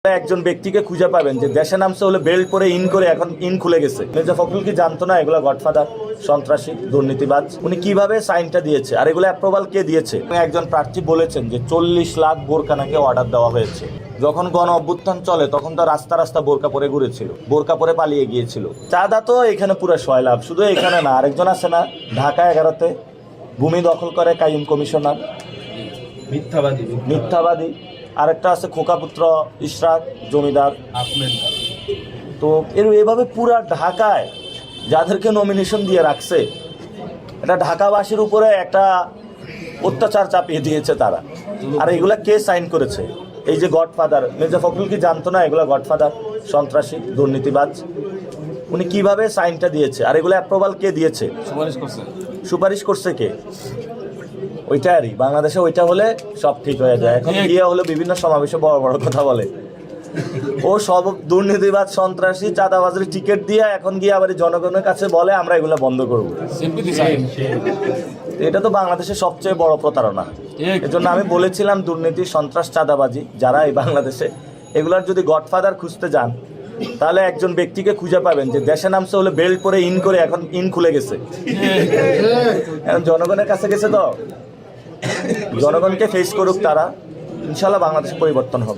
একজন ব্যক্তিকে খুঁজে পাবেন যে দেশে নামছে হলে বেল্ট পরে ইন করে এখন ইন খুলে গেছে। মির্জা ফখরুল কি জানতো না এগুলো গডফাদার, সন্ত্রাসী, দুর্নীতিবাজ? উনি কিভাবে সাইনটা দিয়েছে আর এগুলো অ্যাপ্রুভাল কে দিয়েছে? একজন প্রার্থী বলেছেন যে 40 লাখ বোরকা নাকি অর্ডার দেওয়া হয়েছে। যখন গণ অভ্যুত্থান চলে তখন তো রাস্তা রাস্তা বোরকা পরে ঘুরেছিল, বোরকা পরে পালিয়ে গিয়েছিল। চাঁদা তো এখানে পুরো সয়লাভ। শুধু এখানে না, আরেকজন আছে না ঢাকা 11-তে ভূমি দখল করে কাইম কমিশনার, মিথ্যাবাদী। আরেকটা আছে খোকাপুত্র ইশরাক জমিদার। তো এভাবে পুরা ঢাকায় যাদেরকে নমিনেশন দিয়ে রাখছে, এটা ঢাকাবাসীর উপরে একটা অত্যাচার চাপিয়ে দিয়েছে তারা। আর এগুলা কে সাইন করেছে? এই যে গডফাদার, মির্জা ফখরুল কি জানতো না এগুলা গডফাদার, সন্ত্রাসী, দুর্নীতিবাজ? উনি কিভাবে সাইনটা দিয়েছে আর এগুলো অ্যাপ্রুভাল কে দিয়েছে? সুপারিশ করছে কে? ওইটারই বাংলাদেশে ওইটা হলে সব ঠিক হয়ে যায়। এখন গিয়ে হলো বিভিন্ন সমাবেশে বড় বড় কথা বলে, ও সব দুর্নীতিবাজ, সন্ত্রাসী, চাঁদাবাজের টিকিট দিয়ে এখন গিয়ে আবার জনগণের কাছে বলে আমরা এগুলো বন্ধ করবো। এটা তো বাংলাদেশের সবচেয়ে বড় প্রতারণা। এজন্য আমি বলেছিলাম দুর্নীতি, সন্ত্রাস, চাঁদাবাজি যারা এই বাংলাদেশে, এগুলার যদি গডফাদার খুঁজতে যান তাহলে একজন ব্যক্তিকে খুঁজে পাবেন যে দেশে নামছে হলে বেল্ট পরে ইন করে এখন ইন খুলে গেছে। এখন জনগণের কাছে গেছে, তো জনগণকে ফেস করুক তারা, ইনশাল্লাহ বাংলাদেশে পরিবর্তন হবে।